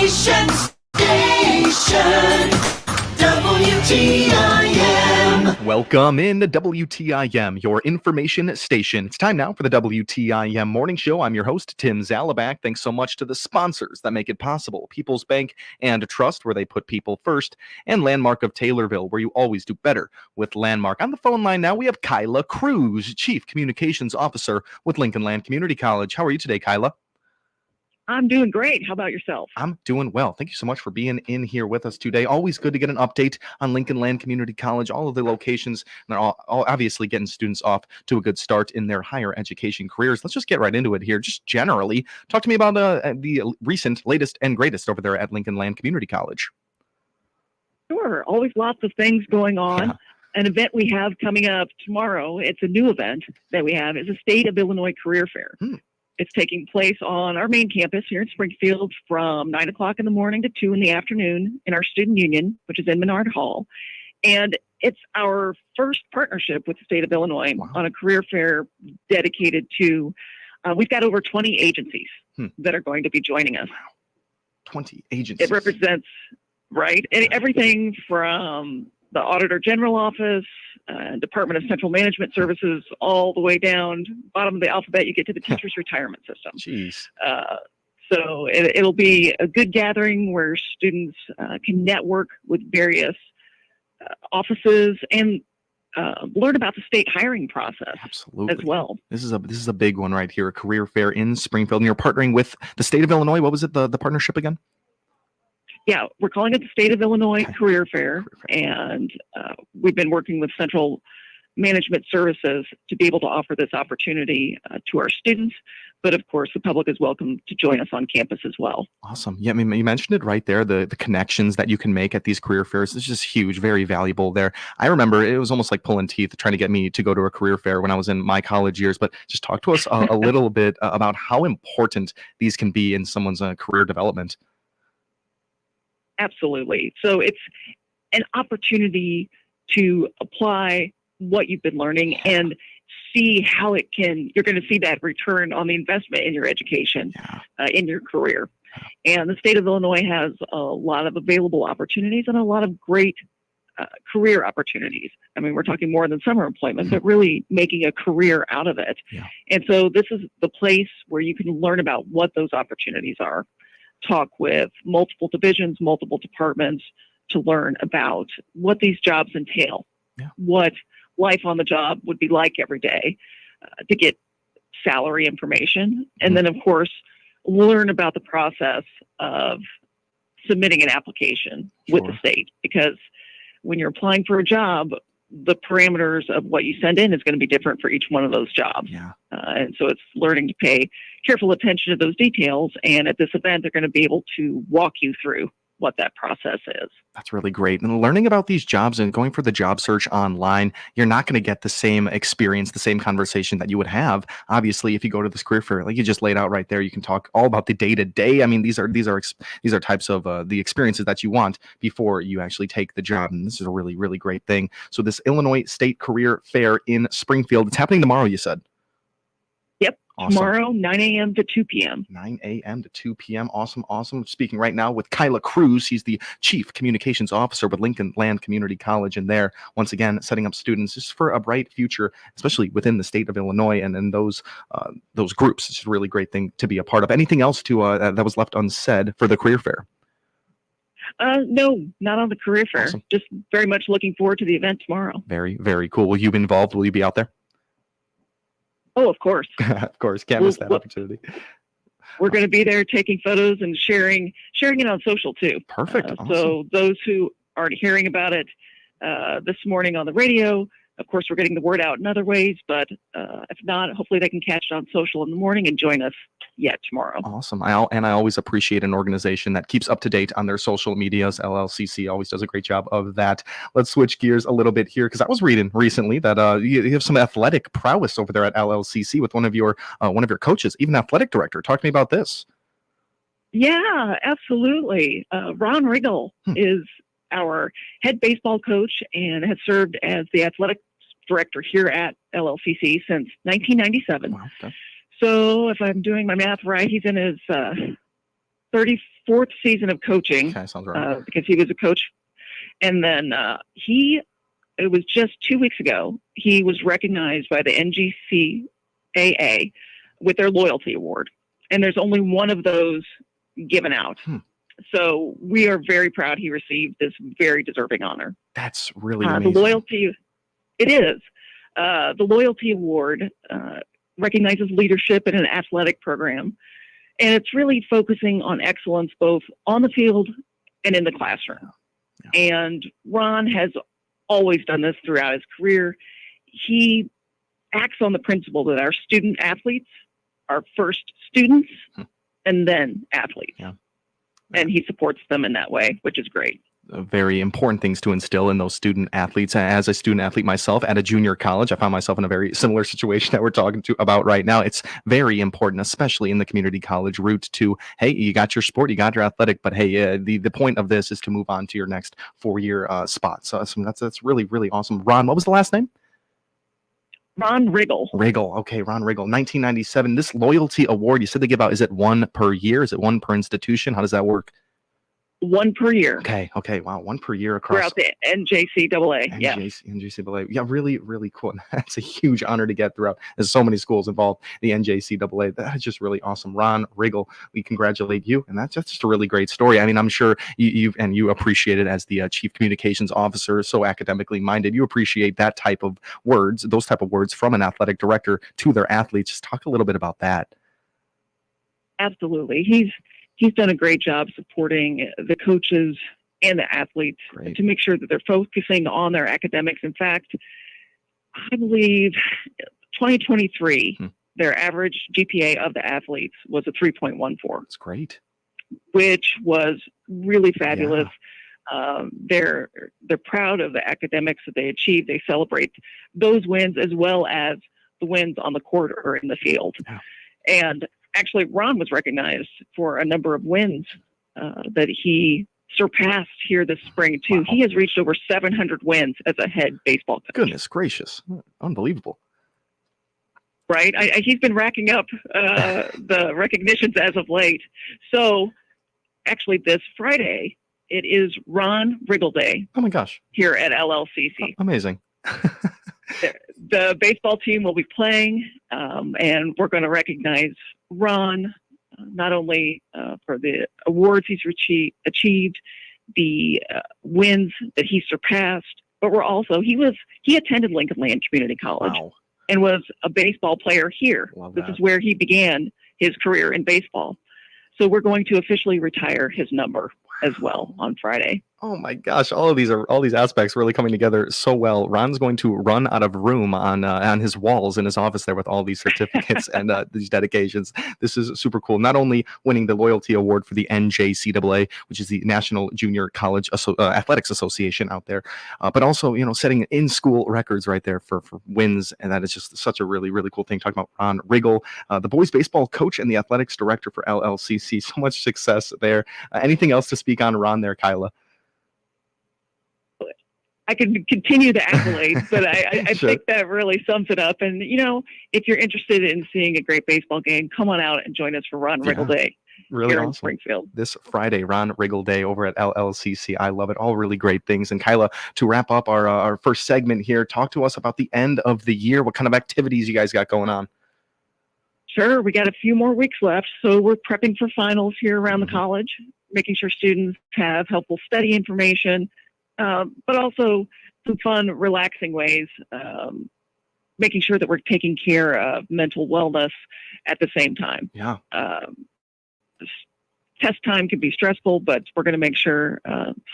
Station, WTIM. Welcome in to WTIM, your information station. It's time now for the WTIM Morning Show. I'm your host, Tim Zalabak. Thanks so much to the sponsors that make it possible. People's Bank and Trust, where they put people first, and Landmark of Taylorville, where you always do better with Landmark. On the phone line now, we have Kyla Cruz, Chief Communications Officer with Lincoln Land Community College. How are you today, Kyla? I'm doing great. How about yourself? I'm doing well. Thank you so much for being in here with us today. Always good to get an update on Lincoln Land Community College, all of the locations, and they're all obviously getting students off to a good start in their higher education careers. Let's just get right into it here. Just generally, talk to me about the recent, latest, and greatest over there at Lincoln Land Community College. Sure. Always lots of things going on. Yeah. An event we have coming up tomorrow, it's a new event that we have, is a State of Illinois Career Fair. It's taking place on our main campus here in Springfield from 9 o'clock in the morning to 2 in the afternoon in our student union, which is in Menard Hall. And it's our first partnership with the state of Illinois on a career fair dedicated to, we've got over 20 agencies that are going to be joining us. 20 agencies. It represents, right, everything from the Auditor General Office, Department of Central Management Services, all the way down bottom of the alphabet, you get to the teacher's retirement system. Jeez. So it'll be a good gathering where students can network with various offices and learn about the state hiring process. Absolutely. As well. This is a big one right here, a career fair in Springfield, and you're partnering with the state of Illinois. What was it, the partnership again? Yeah, we're calling it the State of Illinois Career Fair, and we've been working with Central Management Services to be able to offer this opportunity to our students, but of course the public is welcome to join us on campus as well. Awesome. Yeah, I mean, you mentioned it right there, the connections that you can make at these career fairs. It's just huge, very valuable there. I remember it was almost like pulling teeth trying to get me to go to a career fair when I was in my college years, but just talk to us a little bit about how important these can be in someone's career development. Absolutely. So it's an opportunity to apply what you've been learning and see how you're going to see that return on the investment in your education, in your career. And the state of Illinois has a lot of available opportunities and a lot of great career opportunities. I mean, we're talking more than summer employment, but really making a career out of it. Yeah. And so this is the place where you can learn about what those opportunities are. Talk with multiple divisions, multiple departments to learn about what these jobs entail, what life on the job would be like every day, to get salary information. And then, of course, learn about the process of submitting an application with the state. Because when you're applying for a job, the parameters of what you send in is going to be different for each one of those jobs. And so it's learning to pay careful attention to those details. And at this event, they're going to be able to walk you through what that process is. That's really great. And learning about these jobs and going for the job search online, you're not going to get the same experience, the same conversation that you would have, obviously, if you go to this career fair. Like you just laid out right there, you can talk all about the day-to-day. I mean, these are types of the experiences that you want before you actually take the job. And this is a really, really great thing. So this Illinois State Career Fair in Springfield, it's happening tomorrow, you said? Yep. Awesome. Tomorrow, 9 a.m. to 2 p.m. 9 a.m. to 2 p.m. Awesome, awesome. Speaking right now with Kyla Cruz. He's the Chief Communications Officer with Lincoln Land Community College. And there, once again, setting up students just for a bright future, especially within the state of Illinois and those groups. It's a really great thing to be a part of. Anything else that was left unsaid for the career fair? No, not on the career fair. Awesome. Just very much looking forward to the event tomorrow. Very, very cool. Will you be involved? Will you be out there? Oh, of course. Of course. Can't miss that opportunity. We're going to be there taking photos and sharing it on social too. Perfect. Awesome. So those who aren't hearing about it this morning on the radio, of course, we're getting the word out in other ways, but if not, hopefully they can catch it on social in the morning and join us tomorrow. Awesome. I always appreciate an organization that keeps up to date on their social medias. LLCC always does a great job of that. Let's switch gears a little bit here because I was reading recently that you have some athletic prowess over there at LLCC with one of your coaches, even athletic director. Talk to me about this. Yeah, absolutely. Ron Riggle is our head baseball coach and has served as the athletic director here at LLCC since 1997. Wow, okay. So if I'm doing my math right, he's in his 34th season of coaching, Okay, sounds right. because he was a coach. And then it was just 2 weeks ago, he was recognized by the NGCAA with their loyalty award. And there's only one of those given out. So we are very proud he received this very deserving honor. That's really amazing. It is. The loyalty award recognizes leadership in an athletic program. And it's really focusing on excellence both on the field and in the classroom. Yeah. And Ron has always done this throughout his career. He acts on the principle that our student athletes are first students and then athletes. Yeah. And he supports them in that way, which is great. Very important things to instill in those student athletes. As a student athlete myself at a junior college, I found myself in a very similar situation that we're talking about right now. It's very important, especially in the community college route, to, hey, you got your sport, you got your athletic, but hey, the point of this is to move on to your next 4-year spot. So that's really, really awesome. Ron, what was the last name? Ron Riggle. Okay, Ron Riggle. 1997. This loyalty award, you said they give out, is it one per year? Is it one per institution? How does that work? One per year. Okay. Wow, one per year across. Throughout the NJCAA. Yeah. NJCAA. Yeah, really, really cool. That's a huge honor to get throughout. There's so many schools involved. The NJCAA. That's just really awesome. Ron Riggle, we congratulate you, and that's just a really great story. I mean, I'm sure you appreciate it as the chief communications officer, so academically minded. You appreciate that type of words, those type of words from an athletic director to their athletes. Just talk a little bit about that. Absolutely. He's done a great job supporting the coaches and the athletes to make sure that they're focusing on their academics. In fact, I believe 2023, their average GPA of the athletes was a 3.14. That's great. Which was really fabulous. Yeah. They're proud of the academics that they achieved. They celebrate those wins as well as the wins on the court or in the field. Yeah. And actually, Ron was recognized for a number of wins that he surpassed here this spring, too. Wow. He has reached over 700 wins as a head baseball coach. Goodness gracious. Unbelievable. Right? He's been racking up the recognitions as of late. So, actually, this Friday, it is Ron Riggle Day. Oh, my gosh. Here at LLCC. Amazing. The baseball team will be playing, and we're going to recognize Ron, not only for the awards he's achieved, the wins that he surpassed, but he attended Lincoln Land Community College. Wow. And was a baseball player here. This is where he began his career in baseball. So we're going to officially retire his number as well on Friday. Oh my gosh, all these aspects really coming together so well. Ron's going to run out of room on his walls in his office there with all these certificates and these dedications. This is super cool. Not only winning the loyalty award for the NJCAA, which is the National Junior College Athletics Association out there, but also setting in-school records right there for wins, and that is just such a really, really cool thing. Talking about Ron Riggle, the boys baseball coach and the athletics director for LLCC. So much success there. Anything else to speak on Ron there, Kyla? I can continue the accolades, but I sure. think that really sums it up. And, if you're interested in seeing a great baseball game, come on out and join us for Ron Riggle Day really here awesome. in Springfield. This Friday, Ron Riggle Day over at LLCC. I love it. All really great things. And Kyla, to wrap up our first segment here, talk to us about the end of the year. What kind of activities you guys got going on? Sure. We got a few more weeks left. So we're prepping for finals here around the college, making sure students have helpful study information, but also some fun, relaxing ways, making sure that we're taking care of mental wellness at the same time. Yeah. Test time can be stressful, but we're going to make sure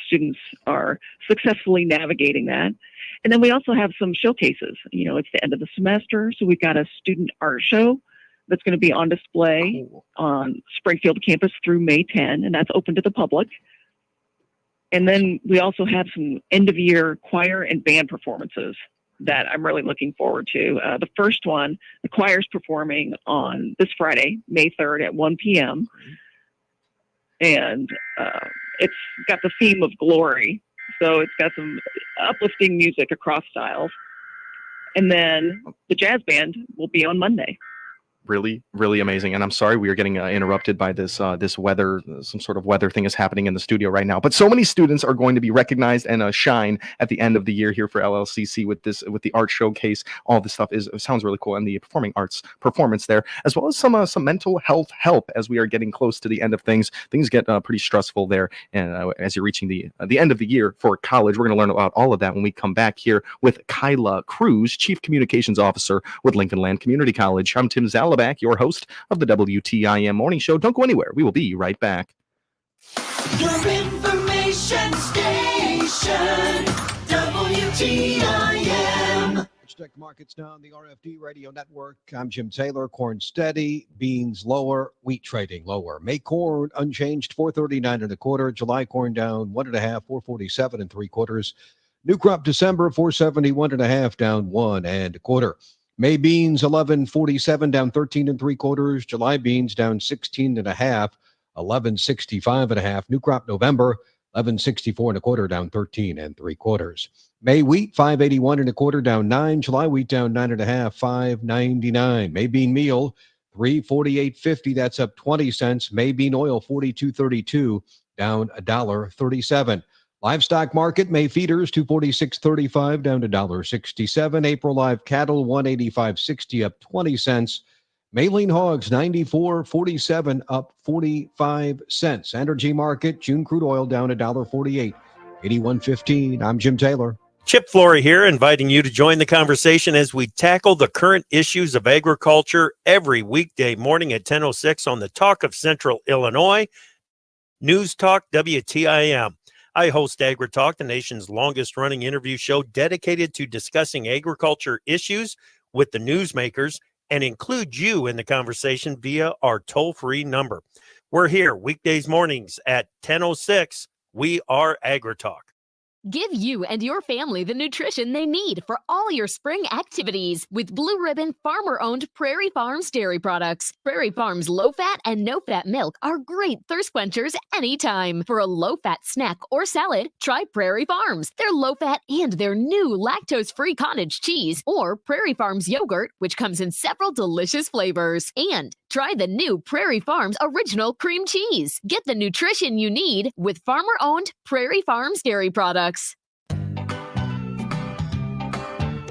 students are successfully navigating that. And then we also have some showcases. It's the end of the semester, so we've got a student art show that's going to be on display on Springfield campus through May 10, and that's open to the public. And then we also have some end-of-year choir and band performances that I'm really looking forward to. The first one, the choir's performing on this Friday, May 3rd at 1 p.m. And it's got the theme of glory. So it's got some uplifting music across styles. And then the jazz band will be on Monday. Really, really amazing. And I'm sorry we are getting interrupted by this weather. Some sort of weather thing is happening in the studio right now. But so many students are going to be recognized and shine at the end of the year here for LLCC with the art showcase. All this stuff sounds really cool, and the performing arts performance there, as well as some mental health help as we are getting close to the end of things. Things get pretty stressful there, and as you're reaching the end of the year for college, we're going to learn about all of that when we come back here with Kyla Cruz, Chief Communications Officer with Lincoln Land Community College. I'm Tim Zalabak, your host of the WTIM Morning Show. Don't go anywhere. We will be right back. Your information station, WTIM. Check markets now on the RFD Radio Network. I'm Jim Taylor. Corn steady, beans lower, wheat trading lower. May corn unchanged, 439 and a quarter. July corn down 1.5, 447 and 3/4. New crop December 471 and a half, down 1 1/4. May beans 1147, down 13 3/4. July beans down 16 and a half, 1165 and a half. New crop November 1164 and a quarter, down 13 3/4. May wheat 581 and a quarter, down 9. July wheat down 9 and a half, 599. May bean meal 348.50, that's up 20 cents. May bean oil 42.32, down $1.37. Livestock market, May feeders 246.35, down to $1.67. April live cattle 185.60, up 20 cents. May lean hogs 94.47, up 45 cents. Energy market, June crude oil down $1.48, 81.15. I'm Jim Taylor. Chip Flory here, inviting you to join the conversation as we tackle the current issues of agriculture every weekday morning at 10:06 on the Talk of Central Illinois, News Talk WTIM. I host AgriTalk, the nation's longest-running interview show dedicated to discussing agriculture issues with the newsmakers and include you in the conversation via our toll-free number. We're here weekdays mornings at 10:06. We are AgriTalk. Give you and your family the nutrition they need for all your spring activities with Blue Ribbon farmer-owned Prairie Farms dairy products. Prairie Farms low-fat and no-fat milk are great thirst quenchers anytime. For a low-fat snack or salad, try Prairie Farms. Their low-fat and their new lactose-free cottage cheese, or Prairie Farms yogurt, which comes in several delicious flavors. And try the new Prairie Farms original cream cheese. Get the nutrition you need with farmer-owned Prairie Farms dairy products.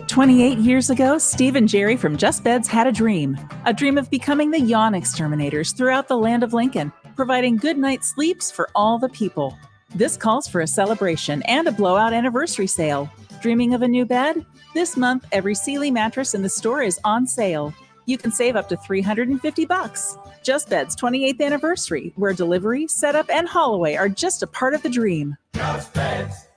28 years ago, Steve and Jerry from Just Beds had a dream of becoming the yawn exterminators throughout the land of Lincoln, providing good night's sleeps for all the people. This calls for a celebration and a blowout anniversary sale. Dreaming of a new bed? This month, every Sealy mattress in the store is on sale. You can save up to $350. Just Beds 28th anniversary, where delivery, setup, and haul away are just a part of the dream. Just Beds.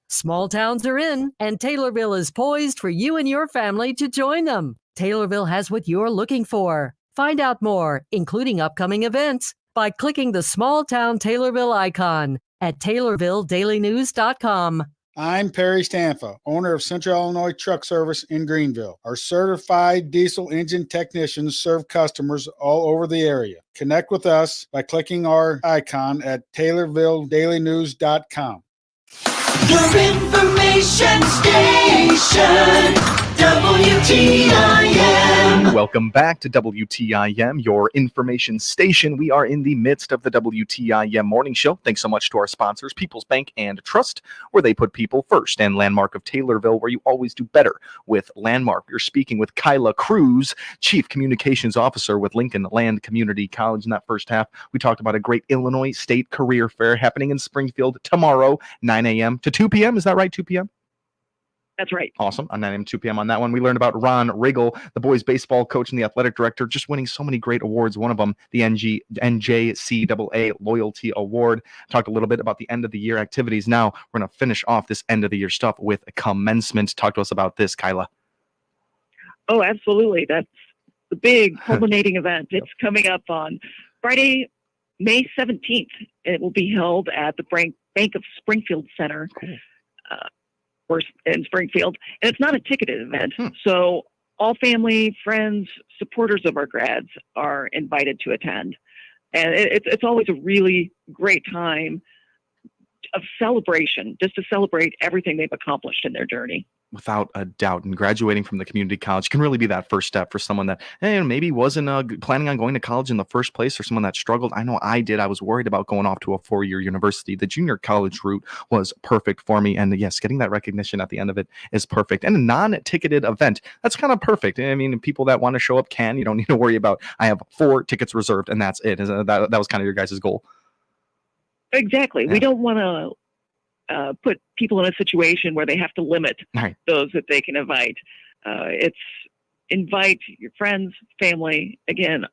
Small towns are in, and Taylorville is poised for you and your family to join them. Taylorville has what you're looking for. Find out more, including upcoming events, by clicking the Small Town Taylorville icon at TaylorvilleDailyNews.com. I'm Perry Stanfa, owner of Central Illinois Truck Service in Greenville. Our certified diesel engine technicians serve customers all over the area. Connect with us by clicking our icon at TaylorvilleDailyNews.com. Your information station, WTIM. Welcome back to WTIM, your information station. We are in the midst of the WTIM Morning Show. Thanks so much to our sponsors, People's Bank and Trust, where they put people first, and Landmark of Taylorville, where you always do better with Landmark. We're speaking with Kyla Cruz, Chief Communications Officer with Lincoln Land Community College. In that first half, we talked about a great Illinois State Career Fair happening in Springfield tomorrow, 9 a.m. to 2 p.m. Is that right, 2 p.m.? That's right. Awesome. On 9 a.m. 2 p.m. on that one. We learned about Ron Riggle, the boys baseball coach and the athletic director, just winning so many great awards. One of them, the NJCAA Loyalty Award. Talked a little bit about the end of the year activities. Now we're going to finish off this end of the year stuff with commencement. Talk to us about this, Kyla. Oh, absolutely. That's the big culminating event. It's coming up on Friday, May 17th. It will be held at the Bank of Springfield Center. Cool. In Springfield, and it's not a ticketed event. So all family, friends, supporters of our grads are invited to attend. And it's always a really great time of celebration, just to celebrate everything they've accomplished in their journey. Without a doubt, and graduating from the community college can really be that first step for someone that maybe wasn't planning on going to college in the first place, or someone that struggled. I know I did. I was worried about going off to a 4-year university. The junior college route was perfect for me, and yes, getting that recognition at the end of it is perfect. And a non-ticketed event, that's kind of perfect. I mean, people that want to show up can. You don't need to worry about, I have 4 tickets reserved, and that's it. That was kind of your guys' goal. Exactly. Yeah. We don't want to put people in a situation where they have to limit Right. those that they can invite. It's invite your friends, family. Again,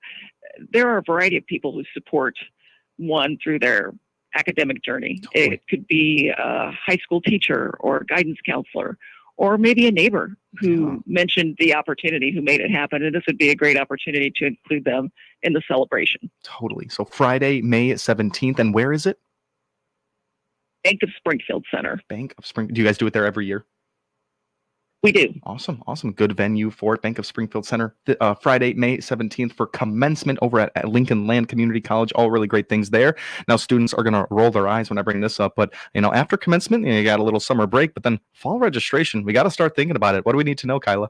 there are a variety of people who support one through their academic journey. Totally. It could be a high school teacher or a guidance counselor, or maybe a neighbor who mentioned the opportunity, who made it happen. And this would be a great opportunity to include them in the celebration. Totally. So Friday, May 17th, and where is it? Bank of Springfield Center. Bank of Spring. Do you guys do it there every year? We do. Awesome. Good venue for it. Bank of Springfield Center. Friday, May 17th for commencement over at Lincoln Land Community College. All really great things there. Now, students are going to roll their eyes when I bring this up, but after commencement, you got a little summer break, but then fall registration, we got to start thinking about it. What do we need to know, Kyla?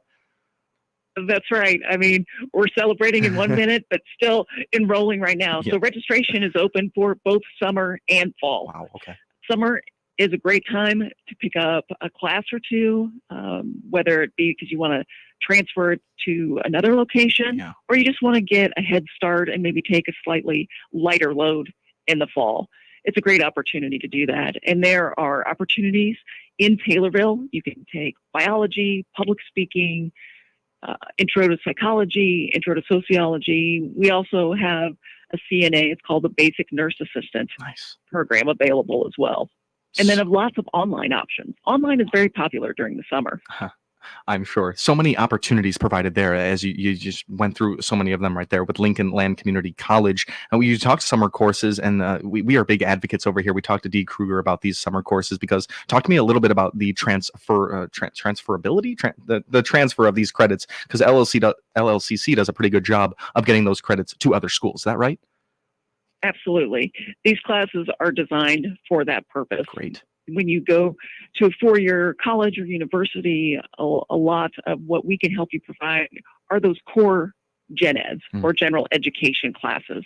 That's right. I mean, we're celebrating in 1 minute, but still enrolling right now. Yeah. So registration is open for both summer and fall. Wow. Okay. Summer is a great time to pick up a class or two, whether it be because you want to transfer to another location, or you just want to get a head start and maybe take a slightly lighter load in the fall. It's a great opportunity to do that. And there are opportunities in Taylorville. You can take biology, public speaking, intro to psychology, intro to sociology. We also have a CNA. It's called the Basic Nurse Assistant program available as well. And then have lots of online options. Online is very popular during the summer. I'm sure. So many opportunities provided there, as you just went through so many of them right there with Lincoln Land Community College. And we talked summer courses, and we are big advocates over here. We talked to Dee Kruger about these summer courses, because talk to me a little bit about the transferability, the transfer of these credits, because LLCC does a pretty good job of getting those credits to other schools. Is that right? Absolutely. These classes are designed for that purpose. Great. When you go to a 4-year college or university, a lot of what we can help you provide are those core gen eds or general education classes.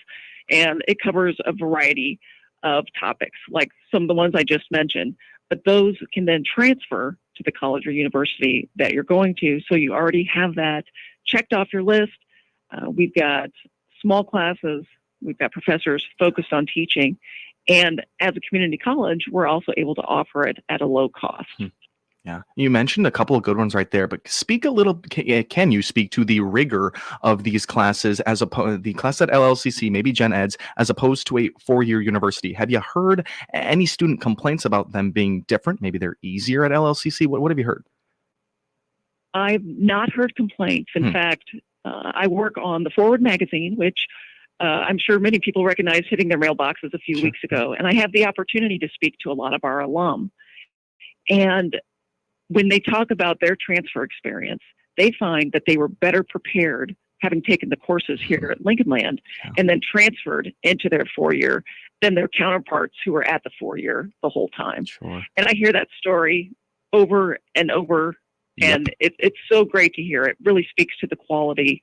And it covers a variety of topics, like some of the ones I just mentioned, but those can then transfer to the college or university that you're going to. So you already have that checked off your list. We've got small classes. We've got professors focused on teaching. And as a community college, we're also able to offer it at a low cost. Yeah, you mentioned a couple of good ones right there, but speak a little. Can you speak to the rigor of these classes, as opposed the class at LLCC, maybe Gen Eds, as opposed to a 4-year university? Have you heard any student complaints about them being different? Maybe they're easier at LLCC. What have you heard? I've not heard complaints. In fact, I work on the Forward magazine, which I'm sure many people recognize hitting their mailboxes a few weeks ago. And I have the opportunity to speak to a lot of our alum. And when they talk about their transfer experience, they find that they were better prepared having taken the courses here at Lincoln Land and then transferred into their 4-year than their counterparts who were at the 4-year the whole time. Sure. And I hear that story over and over. And it's so great to hear. It really speaks to the quality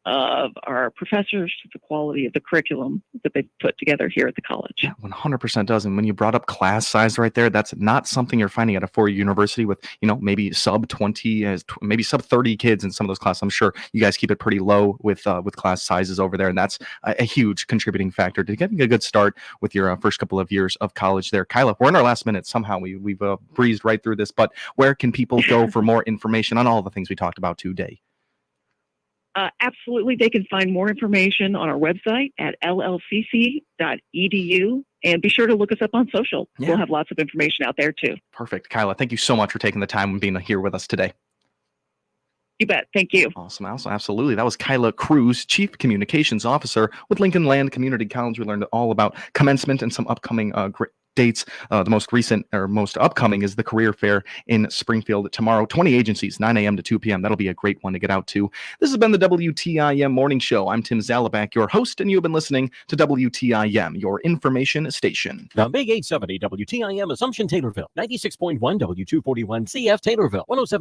of our professors, to the quality of the curriculum that they've put together here at the college. Yeah, 100% does. And when you brought up class size right there, that's not something you're finding at a 4-year university with, maybe sub 20, maybe sub 30 kids in some of those classes. I'm sure you guys keep it pretty low with class sizes over there. And that's a huge contributing factor to getting a good start with your first couple of years of college there. Kyla, we're in our last minute. Somehow we've breezed right through this, but where can people go for more information on all the things we talked about today? Absolutely. They can find more information on our website at llcc.edu, and be sure to look us up on social. Yeah. We'll have lots of information out there too. Perfect. Kyla, thank you so much for taking the time and being here with us today. You bet. Thank you. Awesome. Absolutely. That was Kyla Cruz, Chief Communications Officer with Lincoln Land Community College. We learned all about commencement and some upcoming dates. The most recent or most upcoming is the career fair in Springfield tomorrow. 20 agencies, 9 a.m. to 2 p.m. That'll be a great one to get out to. This has been the WTIM Morning Show. I'm Tim Zalabak, your host, and you've been listening to WTIM, your information station. The Big 870 WTIM Assumption Taylorville, 96.1 W241 CF Taylorville, 107.